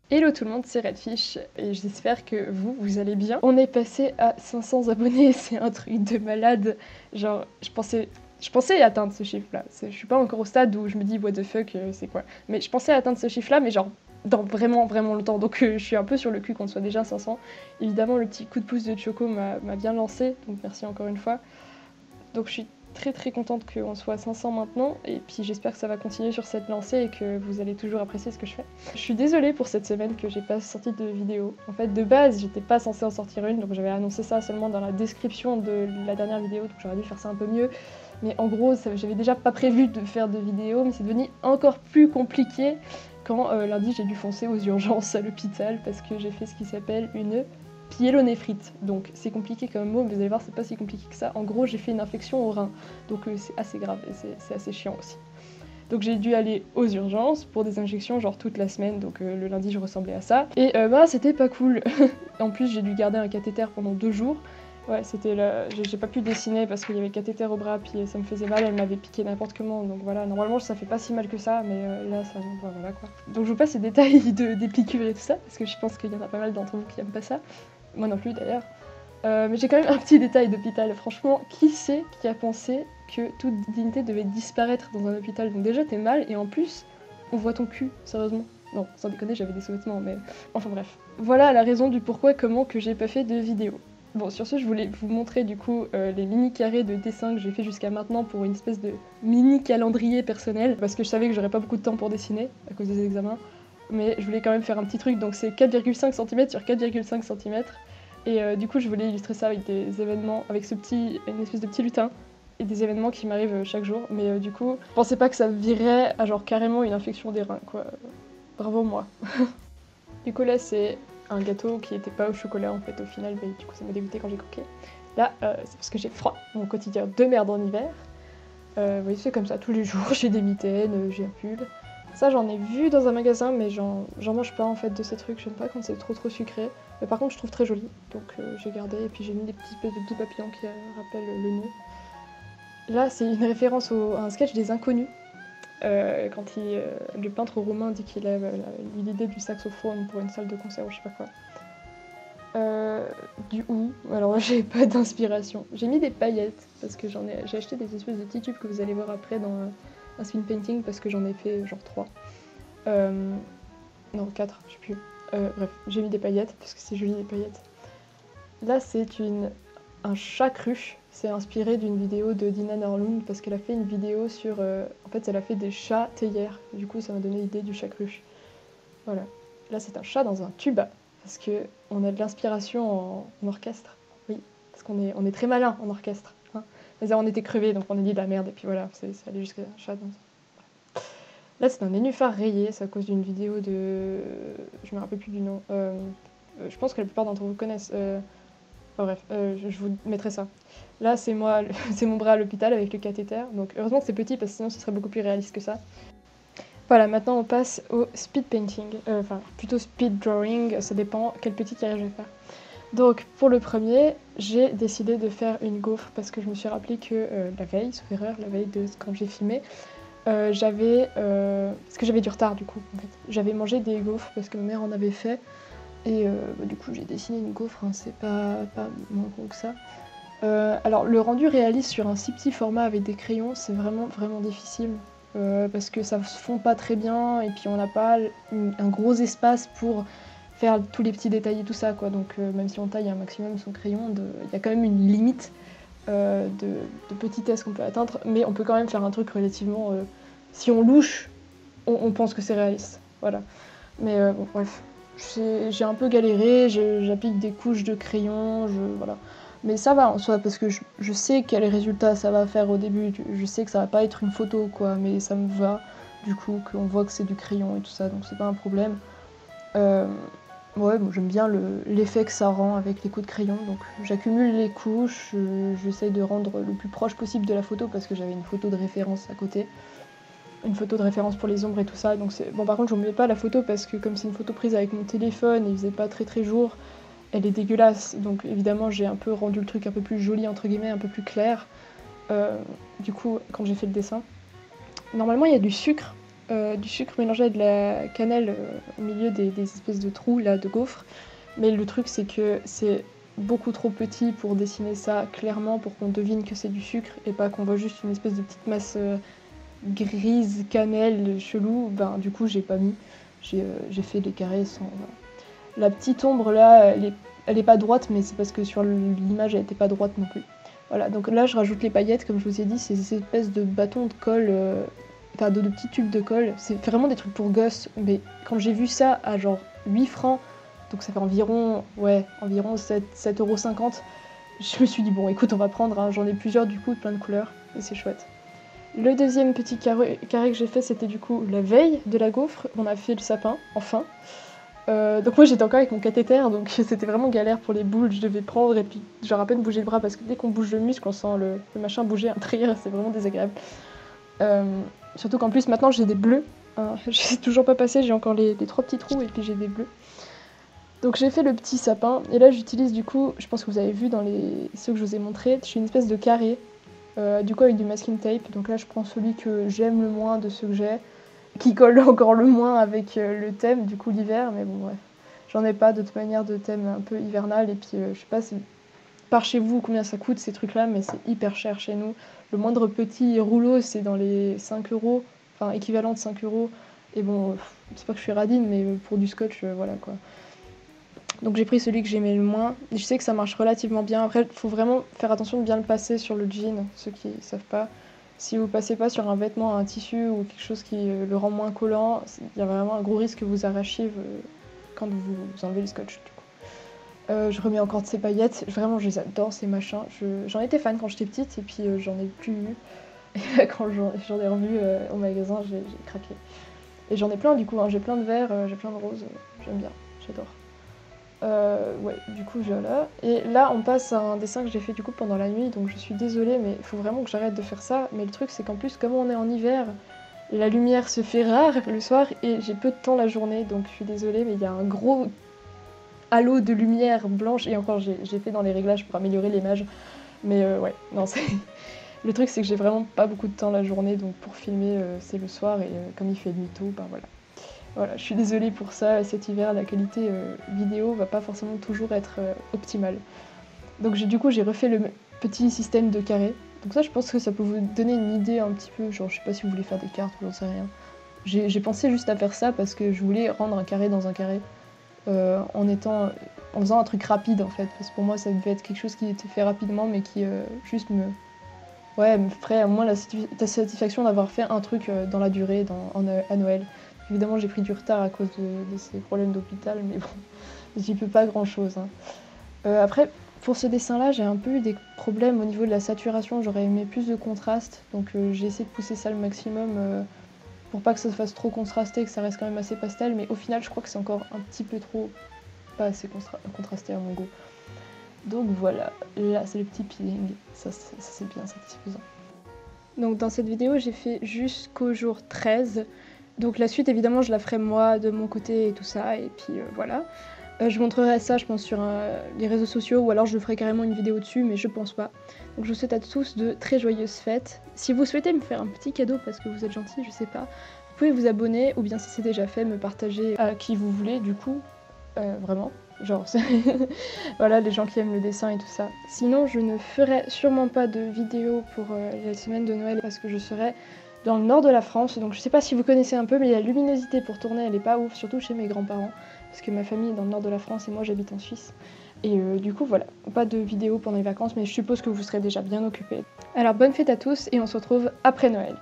Hello tout le monde, c'est Redfish et j'espère que vous allez bien. On est passé à 500 abonnés, c'est un truc de malade. Genre, je pensais atteindre ce chiffre-là. Je suis pas encore au stade où je me dis what the fuck, c'est quoi. Mais je pensais atteindre ce chiffre-là, mais genre dans vraiment longtemps. Donc je suis un peu sur le cul qu'on soit déjà à 500. Évidemment, le petit coup de pouce de Choco m'a bien lancé, donc merci encore une fois. Donc je suis très contente qu'on soit à 500 maintenant, et puis j'espère que ça va continuer sur cette lancée et que vous allez toujours apprécier ce que je fais. Je suis désolée pour cette semaine que j'ai pas sorti de vidéo. En fait, de base, j'étais pas censée en sortir une, donc j'avais annoncé ça seulement dans la description de la dernière vidéo, donc j'aurais dû faire ça un peu mieux. Mais en gros, j'avais déjà pas prévu de faire de vidéo, mais c'est devenu encore plus compliqué quand lundi j'ai dû foncer aux urgences à l'hôpital parce que j'ai fait ce qui s'appelle une pyélonéphrite. Donc c'est compliqué comme mot, mais vous allez voir, c'est pas si compliqué que ça. En gros, j'ai fait une infection au rein, donc c'est assez grave et c'est assez chiant aussi. Donc j'ai dû aller aux urgences pour des injections genre toute la semaine, donc le lundi je ressemblais à ça. Et c'était pas cool. En plus j'ai dû garder un cathéter pendant 2 jours. Ouais, c'était là, j'ai pas pu dessiner parce qu'il y avait le cathéter au bras, puis ça me faisait mal, elle m'avait piqué n'importe comment, donc voilà, normalement ça fait pas si mal que ça, mais là ça, voilà quoi. Donc je vous passe les détails des piqûres et tout ça, parce que je pense qu'il y en a pas mal d'entre vous qui aiment pas ça. Moi non plus d'ailleurs. Mais j'ai quand même un petit détail d'hôpital. Franchement, qui c'est qui a pensé que toute dignité devait disparaître dans un hôpital? Donc déjà t'es mal et en plus on voit ton cul, sérieusement. Non, sans déconner, j'avais des sous-vêtements, mais enfin bref. Voilà la raison du pourquoi comment que j'ai pas fait de vidéo. Bon, sur ce, je voulais vous montrer du coup les mini carrés de dessin que j'ai fait jusqu'à maintenant pour une espèce de mini calendrier personnel, parce que je savais que j'aurais pas beaucoup de temps pour dessiner à cause des examens. Mais je voulais quand même faire un petit truc, donc c'est 4,5 cm sur 4,5 cm. Et du coup, je voulais illustrer ça avec des événements, avec une espèce de petit lutin, et des événements qui m'arrivent chaque jour. Mais du coup, je pensais pas que ça virait à genre carrément une infection des reins, quoi. Bravo moi. Du coup, là, c'est un gâteau qui était pas au chocolat en fait au final, mais du coup, ça m'a dégoûté quand j'ai croqué. Là, c'est parce que j'ai froid, mon quotidien de merde en hiver. Vous voyez, c'est comme ça tous les jours, j'ai des mitaines, j'ai un pull. Ça, j'en ai vu dans un magasin, mais j'en mange pas en fait de ces trucs. J'aime pas quand c'est trop sucré. Mais par contre, je trouve très joli, donc j'ai gardé. Et puis j'ai mis des petits espèces de petits papillons qui rappellent le nez. Là, c'est une référence à un sketch des Inconnus. Quand le peintre roumain dit qu'il a eu l'idée du saxophone pour une salle de concert ou je sais pas quoi. Du ou, alors j'ai pas d'inspiration. J'ai mis des paillettes parce que j'ai acheté des espèces de petits tubes que vous allez voir après dans un spin painting parce que j'en ai fait genre 3. Non, 4, je sais plus. Bref, j'ai mis des paillettes parce que c'est joli les paillettes. Là, c'est un chat cruche. C'est inspiré d'une vidéo de Dina Norlund parce qu'elle a fait une vidéo sur. En fait, elle a fait des chats théières. Du coup, ça m'a donné l'idée du chat cruche. Voilà. Là, c'est un chat dans un tuba parce qu'on a de l'inspiration en orchestre. Oui, parce on est très malin en orchestre. Hein. On était crevés, donc on a dit de la merde et puis voilà, ça allait jusqu'à un chat dans. Là, c'est un nénuphar rayé, c'est à cause d'une vidéo de. Je me rappelle plus du nom. Je pense que la plupart d'entre vous connaissent. Enfin bref, je vous mettrai ça. Là, c'est moi, c'est mon bras à l'hôpital avec le cathéter. Donc heureusement que c'est petit parce que sinon ce serait beaucoup plus réaliste que ça. Voilà, maintenant on passe au speed painting. Enfin, plutôt speed drawing, ça dépend quel petit carré je vais faire. Donc pour le premier, j'ai décidé de faire une gaufre parce que je me suis rappelé que la veille, sauf erreur, la veille de quand j'ai filmé, parce que j'avais du retard du coup en fait. J'avais mangé des gaufres parce que ma mère en avait fait et du coup j'ai dessiné une gaufre, hein, c'est pas moins con que ça. Alors le rendu réaliste sur un si petit format avec des crayons c'est vraiment difficile parce que ça se fond pas très bien et puis on n'a pas un gros espace pour faire tous les petits détails et tout ça quoi. Donc même si on taille un maximum son crayon, il y a quand même une limite de petitesse qu'on peut atteindre, mais on peut quand même faire un truc relativement. Si on louche, on pense que c'est réaliste. Voilà. Mais bon, bref. J'ai un peu galéré, j'applique des couches de crayon, voilà. Mais ça va en soi, parce que je sais quel résultat ça va faire au début. Je sais que ça va pas être une photo, quoi, mais ça me va, du coup, qu'on voit que c'est du crayon et tout ça, donc c'est pas un problème. Ouais, bon, j'aime bien l'effet que ça rend avec les coups de crayon, donc j'accumule les couches, j'essaye de rendre le plus proche possible de la photo parce que j'avais une photo de référence à côté. Une photo de référence pour les ombres et tout ça, donc c'est... Bon par contre je mets pas la photo parce que comme c'est une photo prise avec mon téléphone et il faisait pas très jour, elle est dégueulasse, donc évidemment j'ai un peu rendu le truc un peu plus joli entre guillemets, un peu plus clair, du coup quand j'ai fait le dessin. Normalement il y a du sucre du sucre mélangé avec de la cannelle au milieu des espèces de trous là de gaufres. Mais le truc c'est que c'est beaucoup trop petit pour dessiner ça clairement pour qu'on devine que c'est du sucre et pas qu'on voit juste une espèce de petite masse grise cannelle chelou. Ben du coup j'ai pas mis, j'ai fait des carrés sans. La petite ombre là, elle est pas droite, mais c'est parce que sur l'image elle était pas droite non plus. Voilà, donc là je rajoute les paillettes, comme je vous ai dit, c'est ces espèces de bâtons de colle, enfin de petits tubes de colle. C'est vraiment des trucs pour gosses, mais quand j'ai vu ça à genre 8 francs, donc ça fait environ 7,50 €, je me suis dit bon écoute on va prendre, hein. J'en ai plusieurs du coup, de plein de couleurs, et c'est chouette. Le deuxième petit carré que j'ai fait, c'était du coup la veille de la gaufre, on a fait le sapin, enfin. Donc moi j'étais encore avec mon cathéter, donc c'était vraiment galère pour les boules, je devais prendre et puis genre à peine bouger le bras parce que dès qu'on bouge le muscle on sent le machin bouger à l'intérieur, c'est vraiment désagréable. Surtout qu'en plus maintenant j'ai des bleus, hein. Je sais toujours pas passer, j'ai encore les 3 petits trous et puis j'ai des bleus. Donc j'ai fait le petit sapin et là j'utilise du coup, je pense que vous avez vu dans ceux que je vous ai montrés, je suis une espèce de carré, du coup avec du masking tape, donc là je prends celui que j'aime le moins de ceux que j'ai, qui colle encore le moins avec le thème, du coup l'hiver, mais bon bref. J'en ai pas de toute manière de thème un peu hivernal, et puis je sais pas par chez vous combien ça coûte ces trucs-là, mais c'est hyper cher chez nous. Le moindre petit rouleau c'est dans les 5 €, enfin équivalent de 5 €, et bon, c'est pas que je suis radine, mais pour du scotch, voilà quoi. Donc j'ai pris celui que j'aimais le moins. Je sais que ça marche relativement bien. Après, il faut vraiment faire attention de bien le passer sur le jean, ceux qui savent pas. Si vous passez pas sur un vêtement, un tissu ou quelque chose qui le rend moins collant, il y a vraiment un gros risque que vous arrachiez quand vous enlevez le scotch. Du coup. Je remets encore de ces paillettes. Vraiment, je les adore ces machins. J'en étais fan quand j'étais petite et puis j'en ai plus eu. Et là, quand j'en ai revu au magasin, j'ai craqué. Et j'en ai plein du coup, hein. J'ai plein de verts, j'ai plein de roses. J'aime bien, j'adore. Ouais, du coup voilà. Et là on passe à un dessin que j'ai fait du coup pendant la nuit, donc je suis désolée mais il faut vraiment que j'arrête de faire ça. Mais le truc c'est qu'en plus comme on est en hiver, la lumière se fait rare le soir et j'ai peu de temps la journée, donc je suis désolée mais il y a un gros halo de lumière blanche et encore j'ai fait dans les réglages pour améliorer l'image. Mais ouais, non c'est... Le truc c'est que j'ai vraiment pas beaucoup de temps la journée, donc pour filmer c'est le soir et comme il fait nuit tôt, bah voilà. Voilà, je suis désolée pour ça, cet hiver la qualité vidéo va pas forcément toujours être optimale. Donc du coup j'ai refait le petit système de carré. Donc ça je pense que ça peut vous donner une idée un petit peu, genre je sais pas si vous voulez faire des cartes ou j'en sais rien. J'ai pensé juste à faire ça parce que je voulais rendre un carré dans un carré en faisant un truc rapide en fait. Parce que pour moi ça devait être quelque chose qui était fait rapidement mais qui juste me ferait au moins la satisfaction d'avoir fait un truc dans la durée à Noël. Évidemment, j'ai pris du retard à cause de ces problèmes d'hôpital, mais bon, j'y peux pas grand-chose, hein. Après, pour ce dessin-là, j'ai un peu eu des problèmes au niveau de la saturation. J'aurais aimé plus de contraste, donc j'ai essayé de pousser ça le maximum pour pas que ça se fasse trop contrasté, que ça reste quand même assez pastel, mais au final, je crois que c'est encore un petit peu trop pas assez contrasté à mon goût. Donc voilà, là c'est le petit peeling, ça c'est bien satisfaisant. Donc dans cette vidéo, j'ai fait jusqu'au jour 13. Donc la suite, évidemment, je la ferai moi de mon côté et tout ça, et puis voilà. Je montrerai ça, je pense, sur les réseaux sociaux, ou alors je ferai carrément une vidéo dessus, mais je pense pas. Donc je vous souhaite à tous de très joyeuses fêtes. Si vous souhaitez me faire un petit cadeau parce que vous êtes gentil, je sais pas, vous pouvez vous abonner, ou bien si c'est déjà fait, me partager à qui vous voulez, du coup, vraiment. Genre, voilà, les gens qui aiment le dessin et tout ça. Sinon, je ne ferai sûrement pas de vidéo pour la semaine de Noël parce que je serai dans le nord de la France, donc je sais pas si vous connaissez un peu, mais la luminosité pour tourner elle est pas ouf, surtout chez mes grands-parents, parce que ma famille est dans le nord de la France et moi j'habite en Suisse. Et du coup voilà, pas de vidéo pendant les vacances, mais je suppose que vous serez déjà bien occupés. Alors bonne fête à tous et on se retrouve après Noël.